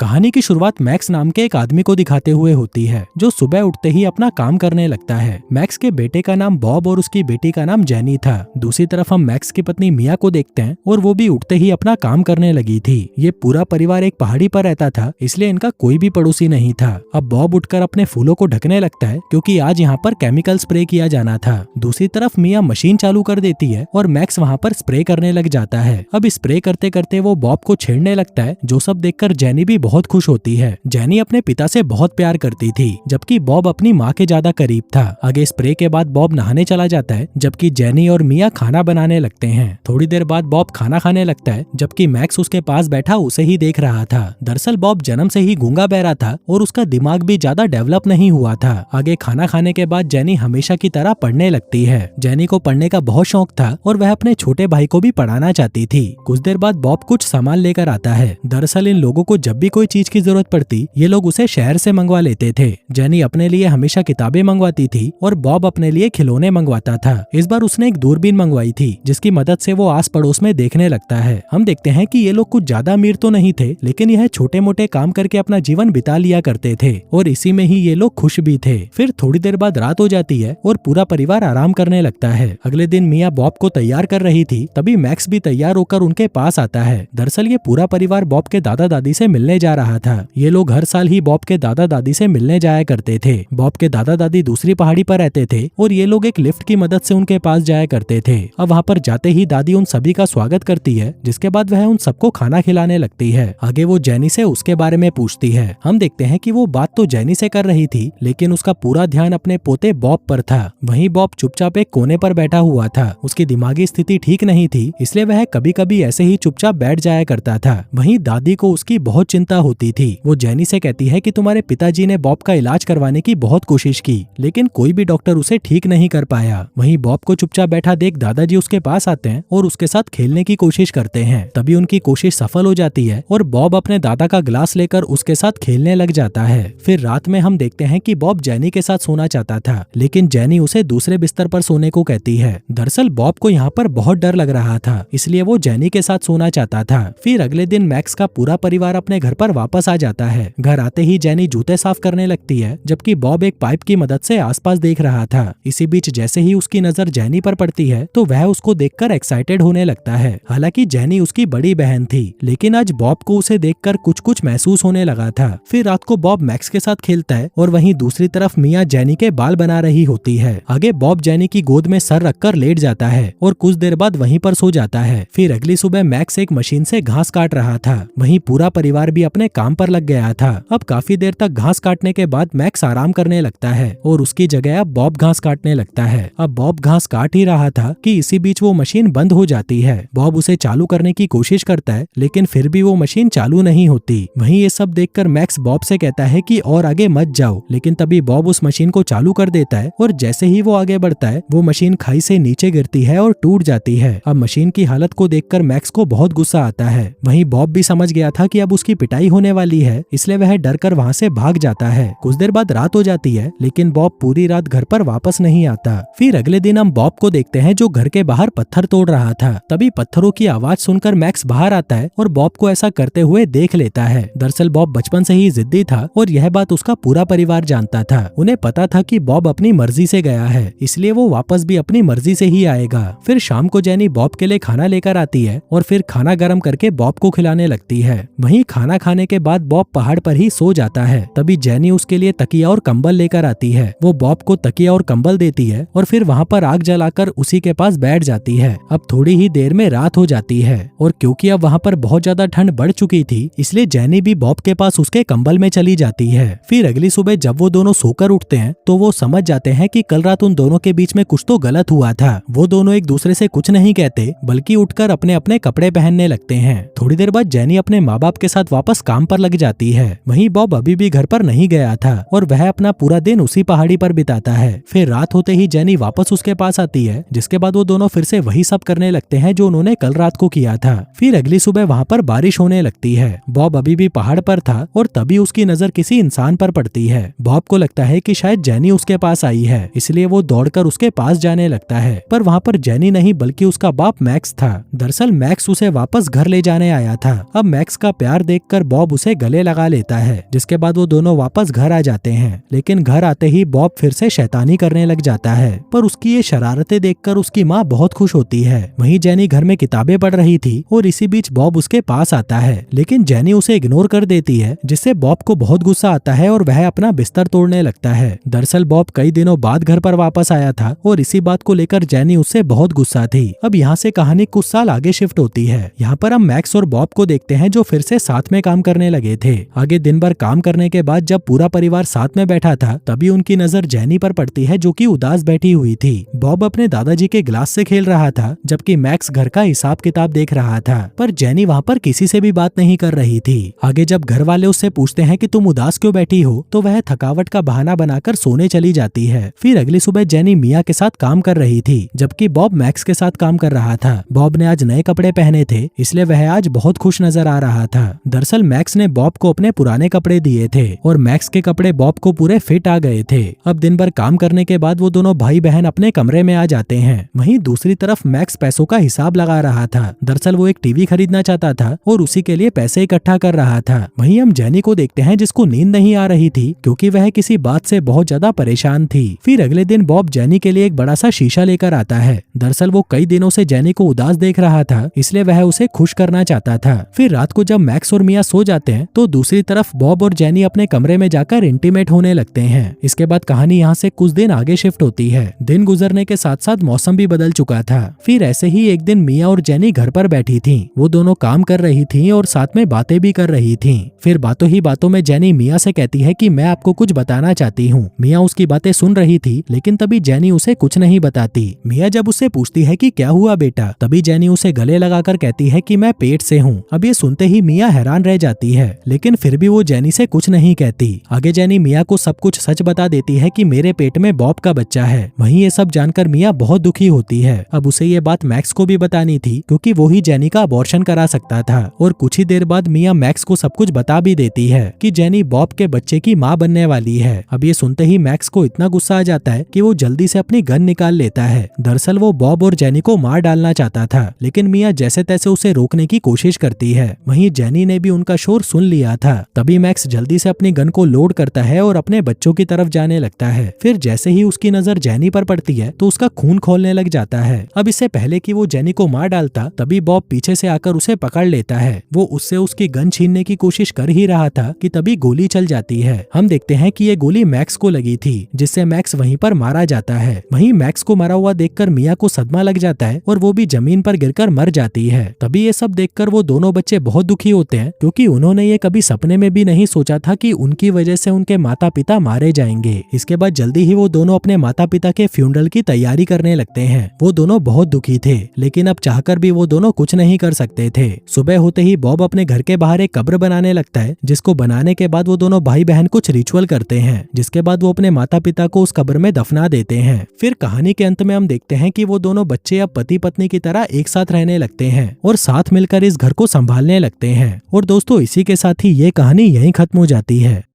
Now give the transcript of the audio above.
कहानी की शुरुआत मैक्स नाम के एक आदमी को दिखाते हुए होती है जो सुबह उठते ही अपना काम करने लगता है। मैक्स के बेटे का नाम बॉब और उसकी बेटी का नाम जेनी था। दूसरी तरफ हम मैक्स की पत्नी मिया को देखते हैं और वो भी उठते ही अपना काम करने लगी थी। ये पूरा परिवार एक पहाड़ी पर रहता था, इसलिए इनका कोई भी पड़ोसी नहीं था। अब बॉब उठकर अपने फूलों को ढकने लगता है क्योंकि आज यहाँ पर केमिकल स्प्रे किया जाना था। दूसरी तरफ मिया मशीन चालू कर देती है और मैक्स वहाँ पर स्प्रे करने लग जाता है। अब स्प्रे करते करते वो बॉब को छेड़ने लगता है, जो सब देखकर जेनी भी बहुत खुश होती है। जेनी अपने पिता से बहुत प्यार करती थी, जबकि बॉब अपनी माँ के ज्यादा करीब था। आगे स्प्रे के बाद बॉब नहाने चला जाता है, जबकि जेनी और मिया खाना बनाने लगते हैं। थोड़ी देर बाद बॉब खाना खाने लगता है, जबकि मैक्स उसके पास बैठा उसे ही देख रहा था। दरअसल बॉब जन्म से ही गूंगा बहरा था और उसका दिमाग भी ज्यादा डेवलप नहीं हुआ था। आगे खाना खाने के बाद जेनी हमेशा की तरह पढ़ने लगती है। जेनी को पढ़ने का बहुत शौक था और वह अपने छोटे भाई को भी पढ़ाना चाहती थी। कुछ देर बाद बॉब कुछ सामान लेकर आता है। दरअसल इन लोगों को जब भी कोई चीज की जरूरत पड़ती, ये लोग उसे शहर से मंगवा लेते थे। जेनी अपने लिए हमेशा किताबें मंगवाती थी और बॉब अपने लिए खिलौने मंगवाता था। इस बार उसने एक दूरबीन मंगवाई थी, जिसकी मदद से वो आस पड़ोस में देखने लगता है। हम देखते हैं कि ये लोग कुछ ज्यादा अमीर तो नहीं थे, लेकिन यह छोटे मोटे काम करके अपना जीवन बिता लिया करते थे और इसी में ही ये लोग खुश भी थे। फिर थोड़ी देर बाद रात हो जाती है और पूरा परिवार आराम करने लगता है। अगले दिन मिया बॉब को तैयार कर रही थी, तभी मैक्स भी तैयार होकर उनके पास आता है। दरअसल ये पूरा परिवार बॉब के दादा दादी से मिलने जा रहा था। ये लोग हर साल ही बॉब के दादा दादी से मिलने जाया करते थे। बॉब के दादा दादी दूसरी पहाड़ी पर रहते थे और ये लोग एक लिफ्ट की मदद से उनके पास जाया करते थे। अब वहाँ पर जाते ही दादी उन सभी का स्वागत करती है, जिसके बाद वह उन सबको खाना खिलाने लगती है। आगे वो जेनी से उसके बारे में पूछती है। हम देखते हैं कि वो बात तो जेनी से कर रही थी, लेकिन उसका पूरा ध्यान अपने पोते बॉब पर था। वहीं बॉब चुपचाप एक कोने पर बैठा हुआ था। उसकी दिमागी स्थिति ठीक नहीं थी, इसलिए वह कभी कभी ऐसे ही चुपचाप बैठ जाया करता था। वहीं दादी को उसकी बहुत चिंता होती थी। वो जेनी से कहती है कि तुम्हारे पिताजी ने बॉब का इलाज करवाने की बहुत कोशिश की, लेकिन कोई भी डॉक्टर उसे ठीक नहीं कर पाया। वहीं बॉब को चुपचाप बैठा देख दादाजी उसके पास आते हैं और उसके साथ खेलने की कोशिश करते हैं। तभी उनकी कोशिश सफल हो जाती है और बॉब अपने दादा का ग्लास लेकर उसके साथ खेलने लग जाता है। फिर रात में हम देखते हैं कि बॉब जेनी के साथ सोना चाहता था, लेकिन जेनी उसे दूसरे बिस्तर पर सोने को कहती है। दरअसल बॉब को यहाँ पर बहुत डर लग रहा था, इसलिए वो जेनी के साथ सोना चाहता था। फिर अगले दिन मैक्स का पूरा परिवार अपने घर पर वापस आ जाता है। घर आते ही जेनी जूते साफ करने लगती है, जबकि बॉब एक पाइप की मदद से आसपास देख रहा था। इसी बीच जैसे ही उसकी नजर जेनी पर पड़ती है, तो वह उसको देखकर एक्साइटेड होने लगता है। हालांकि जेनी उसकी बड़ी बहन थी, लेकिन आज बॉब को उसे देखकर कुछ कुछ महसूस होने लगा था। फिर रात को बॉब मैक्स के साथ खेलता है और वहीं दूसरी तरफ मिया जेनी के बाल बना रही होती है। आगे बॉब जेनी की गोद में सर रखकर लेट जाता है और कुछ देर बाद वहीं पर सो जाता है। फिर अगली सुबह मैक्स एक मशीन से घास काट रहा था। वहीं पूरा परिवार भी अपने काम पर लग गया था। अब काफी देर तक घास काटने के बाद मैक्स आराम करने लगता है और उसकी जगह अब बॉब घास काटने लगता है। अब बॉब घास काट ही रहा था कि इसी बीच वो मशीन बंद हो जाती है। बॉब उसे चालू करने की कोशिश करता है, लेकिन फिर भी वो मशीन चालू नहीं होती। वहीं ये सब देखकर मैक्स बॉब से कहता है कि और आगे मत जाओ, लेकिन तभी बॉब उस मशीन को चालू कर देता है और जैसे ही वो आगे बढ़ता है, वो मशीन खाई से नीचे गिरती है और टूट जाती है। अब मशीन की हालत को देखकर मैक्स को बहुत गुस्सा आता है। वहीं बॉब भी समझ गया था कि अब उसकी पिटाई होने वाली है, इसलिए वह डरकर वहाँ से भाग जाता है। कुछ देर बाद रात हो जाती है, लेकिन बॉब पूरी रात घर पर वापस नहीं आता। फिर अगले दिन हम बॉब को देखते हैं जो घर के बाहर पत्थर तोड़ रहा था। तभी पत्थरों की आवाज सुनकर मैक्स बाहर आता है और बॉब को ऐसा करते हुए देख लेता है। दरअसल बॉब बचपन से ही जिद्दी था और यह बात उसका पूरा परिवार जानता था। उन्हें पता था कि बॉब अपनी मर्जी से गया है, इसलिए वो वापस भी अपनी मर्जी से ही आएगा। फिर शाम को जेनी बॉब के लिए खाना लेकर आती है और फिर खाना गर्म करके बॉब को खिलाने लगती है। वहीं खाना खाने के बाद बॉब पहाड़ पर ही सो जाता है। तभी जेनी उसके लिए तकिया और कंबल लेकर आती है। वो बॉब को तकिया और कंबल देती है और फिर वहाँ पर आग जलाकर उसी के पास बैठ जाती है। अब थोड़ी ही देर में रात हो जाती है और क्योंकि अब वहाँ पर बहुत ज्यादा ठंड बढ़ चुकी थी, इसलिए जेनी भी बॉब के पास उसके कंबल में चली जाती है। फिर अगली सुबह जब वो दोनों सोकर उठते हैं, तो वो समझ जाते हैं कि कल रात उन दोनों के बीच में कुछ तो गलत हुआ था। वो दोनों एक दूसरे से कुछ नहीं कहते, बल्कि उठकर अपने अपने कपड़े पहनने लगते हैं। थोड़ी देर बाद जेनी अपने माँ बाप के साथ वापस काम पर लग जाती है। वहीं बॉब अभी भी घर पर नहीं गया था और वह अपना पूरा दिन उसी पहाड़ी पर बिताता है। फिर रात होते ही जेनी वापस उसके पास आती है, जिसके बाद वो दोनों फिर से वही सब करने लगते हैं जो उन्होंने कल रात को किया था। फिर अगली सुबह वहाँ पर बारिश होने लगती है। बॉब अभी भी पहाड़ पर था और तभी उसकी नजर किसी इंसान पर पड़ती है। बॉब को लगता है कि शायद जेनी उसके पास आई है, इसलिए वो दौड़कर उसके पास जाने लगता है, पर वहाँ पर जेनी नहीं बल्कि उसका बाप मैक्स था। दरअसल मैक्स उसे वापस घर ले जाने आया था। अब मैक्स का प्यार देखकर बॉब उसे गले लगा लेता है, जिसके बाद वो दोनों वापस घर आ जाते हैं। लेकिन घर आते ही बॉब फिर से शैतानी करने लग जाता है, पर उसकी ये शरारतें देखकर उसकी माँ बहुत खुश होती है। वहीं जेनी घर में किताबें पढ़ रही थी और इसी बीच बॉब उसके पास आता है, लेकिन जेनी उसे इग्नोर कर देती है, जिससे बॉब को बहुत गुस्सा आता है और वह अपना बिस्तर तोड़ने लगता है। दरअसल बॉब कई दिनों बाद घर पर वापस आया था और इसी बात को लेकर जेनी उससे बहुत गुस्सा थी। अब यहाँ से कहानी कुछ साल आगे शिफ्ट होती है। यहाँ पर हम मैक्स और बॉब को देखते हैं जो फिर से साथ में काम करने लगे थे। आगे दिन भर काम करने के बाद जब पूरा परिवार साथ में बैठा था, तभी उनकी नजर जेनी पर पड़ती है जो कि उदास बैठी हुई थी। बॉब अपने दादाजी के गिलास से खेल रहा था, जबकि मैक्स घर का हिसाब किताब देख रहा था, पर जेनी वहाँ पर किसी से भी बात नहीं कर रही थी। आगे जब घर वाले उससे पूछते हैं कि तुम उदास क्यों बैठी हो, तो वह थकावट का बहाना बनाकर सोने चली जाती है। फिर अगली सुबह जेनी मिया के साथ काम कर रही थी, जबकि बॉब मैक्स के साथ काम कर रहा था। बॉब ने आज नए कपड़े पहने थे, इसलिए वह आज बहुत खुश नजर आ रहा था। दरअसल मैक्स ने बॉब को अपने पुराने कपड़े दिए थे और मैक्स के कपड़े बॉब को पूरे फिट आ गए थे। अब दिन भर काम करने के बाद वो दोनों भाई बहन अपने कमरे में आ जाते हैं। वहीं दूसरी तरफ मैक्स पैसों का हिसाब लगा रहा था। दरअसल वो एक टीवी खरीदना चाहता था और उसी के लिए पैसे इकट्ठा कर रहा था। वहीं हम जेनी को देखते हैं जिसको नींद नहीं आ रही थी, क्योंकि वह किसी बात से बहुत ज्यादा परेशान थी। फिर अगले दिन बॉब जेनी के लिए एक बड़ा सा शीशा लेकर आता है। दरअसल वो कई दिनों से जेनी को उदास देख रहा था, इसलिए वह उसे खुश करना चाहता था। फिर रात को जब मैक्स और मिया सो जाते हैं, तो दूसरी तरफ बॉब और जेनी अपने कमरे में जाकर इंटीमेट होने लगते हैं। इसके बाद कहानी यहाँ से कुछ दिन आगे शिफ्ट होती है। दिन गुजरने के साथ साथ मौसम भी बदल चुका था। फिर ऐसे ही एक दिन मिया और जेनी घर पर बैठी थी। वो दोनों काम कर रही थी और साथ में बातें भी कर रही थी। फिर बातों ही बातों में जेनी मिया से कहती है कि मैं आपको कुछ बताना चाहती हूँ। मिया उसकी बातें सुन रही थी, लेकिन तभी जेनी उसे कुछ नहीं बताती। मिया जब उससे पूछती है कि क्या हुआ बेटा, तभी जेनी उसे गले लगाकर कहती है कि मैं पेट से हूँ। अब ये सुनते ही मिया हैरान रह जाती है, लेकिन फिर भी वो जेनी से कुछ नहीं कहती। आगे जेनी मिया को सब कुछ सच बता देती है कि मेरे पेट में बॉब का बच्चा है। वहीं ये सब जानकर मिया बहुत दुखी होती है। अब उसे ये बात मैक्स को भी बतानी थी, क्योंकि वो ही जेनी का अबॉर्शन करा सकता था। और कुछ ही देर बाद मिया मैक्स को सब कुछ बता भी देती है कि जेनी बॉब के बच्चे की माँ बनने वाली है। अब ये सुनते ही मैक्स को इतना गुस्सा आ जाता है कि वो जल्दी से अपनी गन निकाल लेता है। दरअसल वो बॉब और जेनी को मार डालना चाहता था, लेकिन मिया जैसे तैसे उसे रोकने की कोशिश करती है। वहीं जेनी ने भी उनका शोर सुन लिया था। तभी मैक्स जल्दी से अपनी गन को लोड करता है और अपने बच्चों की तरफ जाने लगता है। फिर जैसे ही उसकी नजर जेनी पर पड़ती है, तो उसका खून खोलने लग जाता है। अब इससे पहले कि वो जेनी को मार डालता, तभी बॉब पीछे से आकर उसे पकड़ लेता है। वो उससे उसकी गन छीनने की कोशिश कर ही रहा था कि तभी गोली चल जाती है। हम देखते हैं कि ये गोली मैक्स को लगी थी, जिससे मैक्स वहीं पर मारा जाता है। वहीं मैक्स को मरा हुआ देखकर मिया को सदमा लग जाता है और वो भी जमीन पर गिरकर मर जाती है। तभी ये सब देखकर वो दोनों बच्चे बहुत दुखी होते हैं, क्योंकि उन्होंने ये कभी सपने में भी नहीं सोचा था कि उनकी वजह से उनके माता पिता मारे जाएंगे। इसके बाद जल्दी ही वो दोनों अपने माता पिता के फ्यूनरल की तैयारी करने लगते हैं। वो दोनों बहुत दुखी थे, लेकिन अब चाहकर भी वो दोनों कुछ नहीं कर सकते थे। सुबह होते ही बॉब अपने घर के बाहर एक कब्र बनाने लगता है, जिसको बनाने के बाद वो दोनों भाई बहन कुछ रिचुअल करते हैं, जिसके बाद वो अपने माता पिता को उस कब्र में दफना देते हैं। फिर कहानी के अंत में हम देखते हैं कि वो दोनों बच्चे अब पति पत्नी की तरह एक साथ रहने लगते हैं और साथ मिलकर इस घर को संभालने लगते हैं। और दोस्तों, इसी के साथ ही ये कहानी यहीं खत्म हो जाती है।